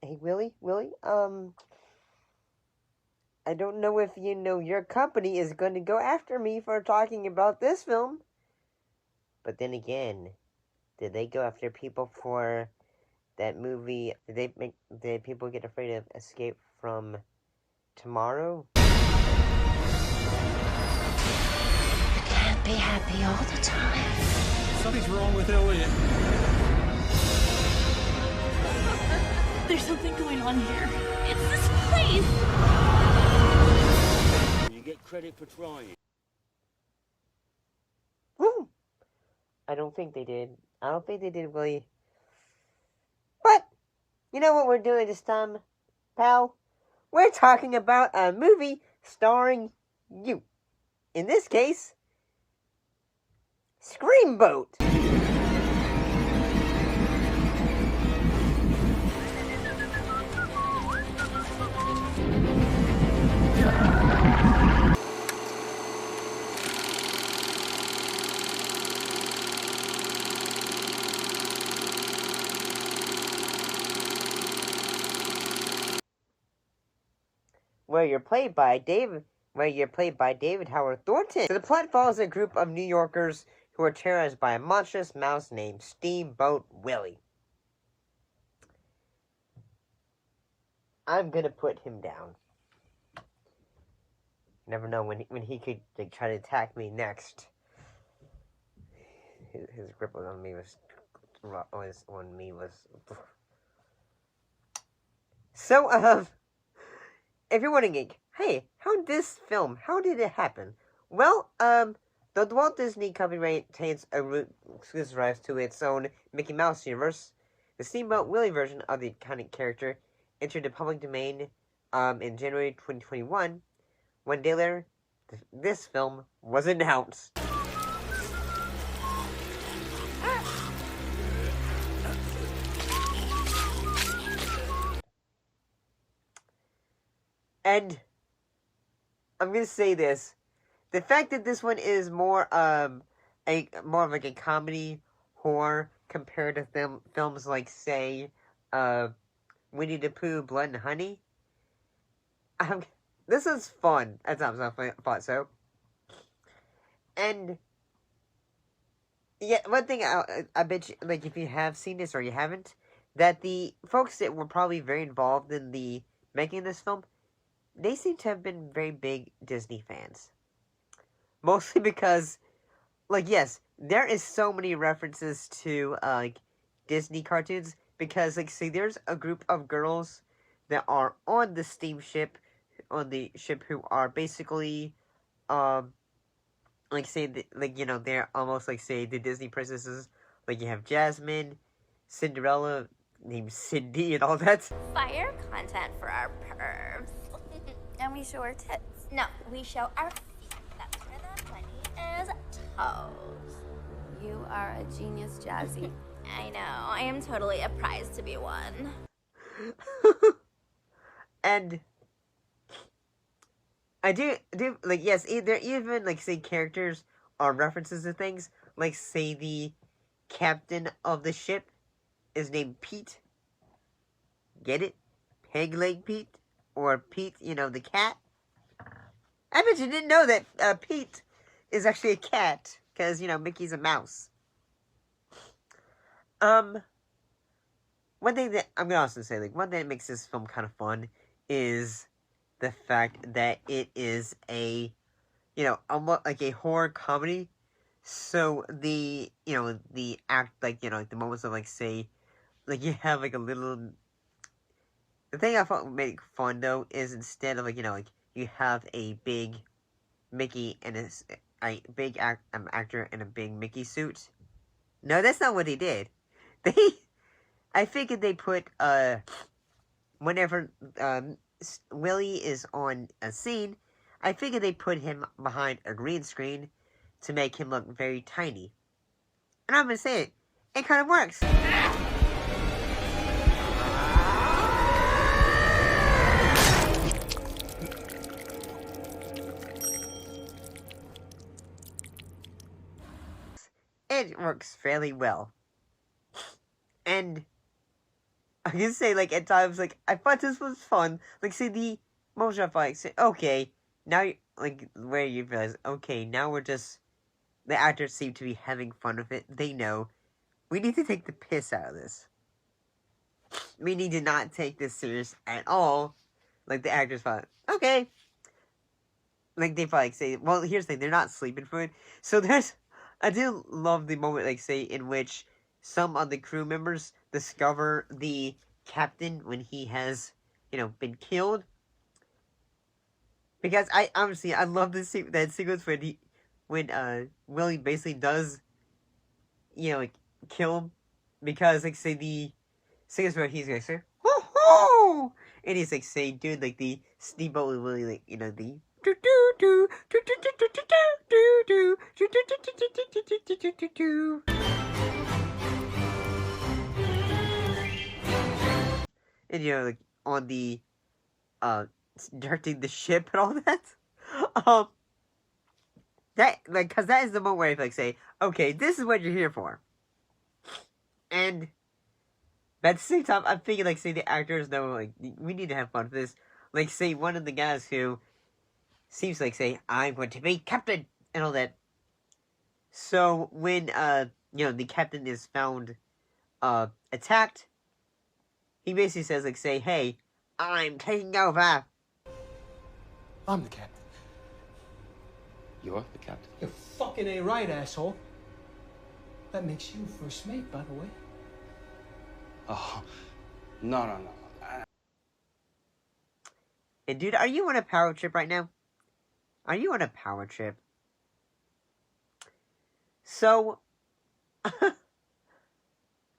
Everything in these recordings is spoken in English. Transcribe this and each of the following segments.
Hey, Willie, I don't know if you know your company is going to go after me for talking about this film. But then again, did they go after people for that movie? Did people get afraid of Escape from Tomorrow? You can't be happy all the time. Something's wrong with Elliot. There's something going on here. It's this place! You get credit for trying. Woo! I don't think they did, Willie. But, you know what we're doing this time, pal? We're talking about a movie starring you. In this case, Screamboat. Where you're played by David Howard Thornton. So the plot follows a group of New Yorkers who are terrorized by a monstrous mouse named Steamboat Willie. I'm gonna put him down. Never know when he could try to attack me next. His grip on me was. So if you're wondering, hey, how did it happen? Well, the Walt Disney Company maintains a exclusive rights to its own Mickey Mouse universe. The Steamboat Willie version of the iconic character entered the public domain in January 2021. 1 day later, this film was announced. And I'm gonna say this: the fact that this one is more of a comedy horror compared to films like, say, Winnie the Pooh, Blood and Honey. This is fun. At times I thought so. And yeah, one thing I bet you, like, if you have seen this or you haven't, that the folks that were probably very involved in the making of this film, they seem to have been very big Disney fans. Mostly because, like, yes, there is so many references to, Disney cartoons. Because, like, see, there's a group of girls that are on the ship who are basically, they're almost, like, say, the Disney princesses. Like, you have Jasmine, Cinderella, named Cindy, and all that. Fire content for our pervs. And we show our tits. No, we show our feet. That's where the money is. Toes. You are a genius, Jazzy. I know. I am totally a prize to be won. And I do like, yes, there even, like, say, characters or references to things. Like, say, the captain of the ship is named Pete. Get it? Peg Leg Pete? Or Pete, the cat. I bet you didn't know that Pete is actually a cat. Because, Mickey's a mouse. One thing that I'm gonna also say, like, one thing that makes this film kind of fun is the fact that it is a, almost like a horror comedy. So the act, like, the moments of, like, say, like, you have, like, a little. The thing I thought would make fun, though, is instead of, like, you have a big Mickey and a big actor in a big Mickey suit. No, that's not what they did. I figured they put, whenever, Willie is on a scene, I figured they put him behind a green screen to make him look very tiny. And I'm gonna say it kind of works. it works fairly well. And I can say, like, at times, like, I thought this was fun. Like, say, the most of like, say, okay, now, like, where you realize, okay, now we're just, the actors seem to be having fun with it. They know, we need to take the piss out of this. We need to not take this serious at all. Like, the actors thought, okay. Like, they probably say, well, here's the thing, they're not sleeping for it. So I do love the moment, like, say, in which some of the crew members discover the captain when he has, been killed. Because I love that sequence when Willie basically does, like, kill him. Because, like, say, the sequence where he's gonna say, hoo-hoo! And he's, like, saying, dude, like, the Steamboat Willie, like, the and like on the directing the ship and all that. That like because that is the moment where I like say, okay, this is what you're here for. And but at the same time, I'm thinking like say the actors know like we need to have fun with this. Like say one of the guys who seems like say I'm going to be captain and all that. So when the captain is found attacked, he basically says like say, hey, I'm taking over. I'm the captain. You're the captain? You fucking ain't right, asshole. That makes you first mate, by the way. Oh, no. And dude, are you on a power trip right now? Are you on a power trip? So,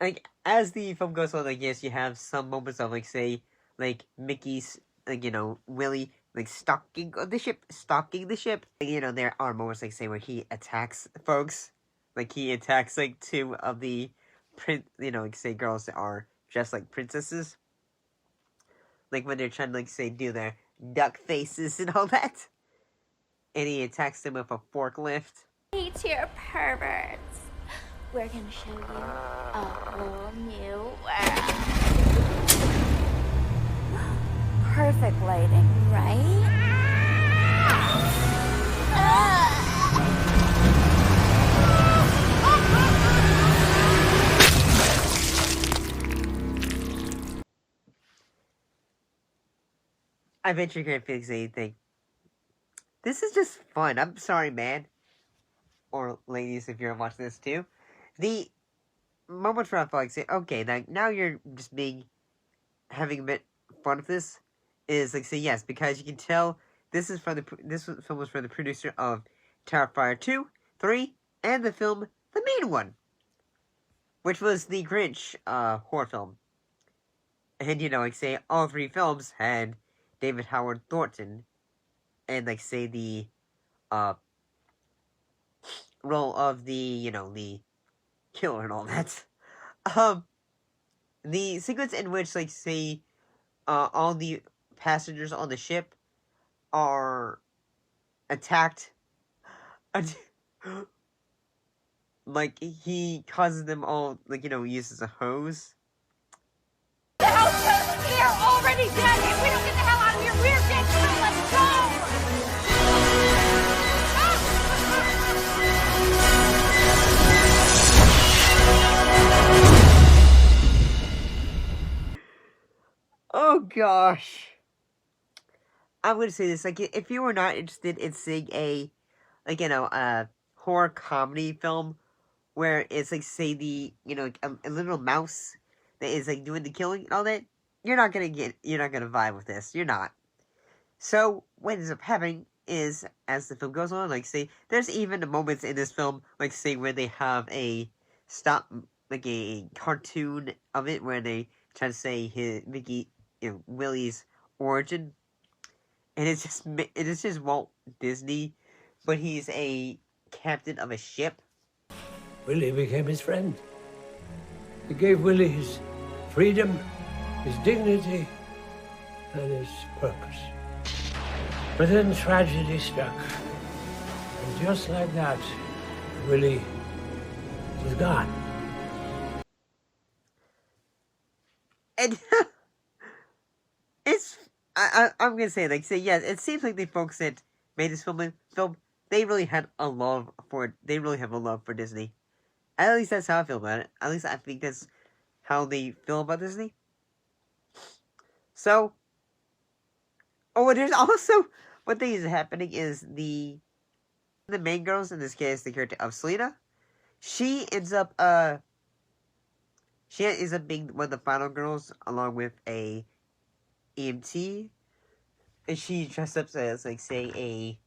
like, as the film goes on, like, yes, you have some moments of, like, say, like, Mickey's, like, Willie, like, stalking the ship. There are moments, like, say, where he attacks folks. Like, he attacks, like, two of the, like, say, girls that are dressed like princesses. Like, when they're trying to, like, say, do their duck faces and all that. And he attacks them with a forklift. Hey, dear perverts. We're gonna show you a whole new world. Perfect lighting, right? I bet you can't fix anything. This is just fun. I'm sorry, man. Or ladies, if you're watching this too. The moments where I feel like say, okay, now you're just having a bit fun with this is like say yes, because you can tell this film was from the producer of Terrifier 2, 3, and the film The Main One, which was the Grinch horror film. And like say all three films had David Howard Thornton and like say the role of the the killer and all that. The sequence in which like say all the passengers on the ship are attacked, like he causes them all like uses a hose. The house, they're already dead. If we don't get the hell out of here, we're dead too. Let's go. Oh gosh. I'm gonna say this, like, if you were not interested in seeing a horror comedy film where it's like say the a little mouse that is like doing the killing and all that, you're not gonna vibe with this. You're not. So what ends up happening is as the film goes on, like say there's even moments in this film like say where they have a cartoon of it where they try to say Willie's origin, and it is just Walt Disney, but he's a captain of a ship. Willie became his friend. He gave Willie his freedom, his dignity, and his purpose. But then tragedy struck. And just like that, Willie was gone. And I'm gonna say, like, yes, it seems like the folks that made this film, they really had a love for, they really have a love for Disney. At least that's how I feel about it. At least I think that's how they feel about Disney. So, oh, and there's also, one thing is happening is the main girls, in this case, the character of Selena, she ends up being one of the final girls, along with a EMT, and she dressed up as, like, say, a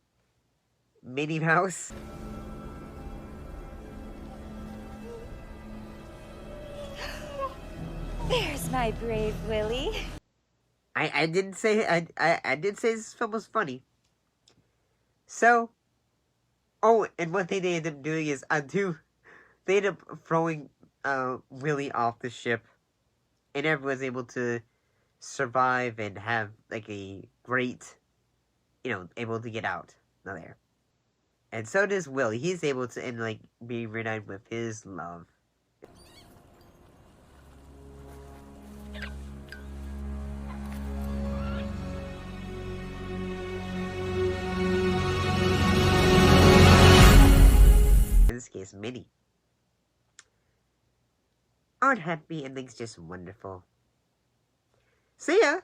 Minnie Mouse. There's my brave Willie. I didn't say I did say this film was funny. So, oh, and one thing they end up doing is they end up throwing Willie off the ship, and everyone's able to survive and have, like, a great, able to get out of there. And so does Willie. He's able to be reunited with his love. In this case, Minnie. Aren't happy endings just wonderful? So yeah,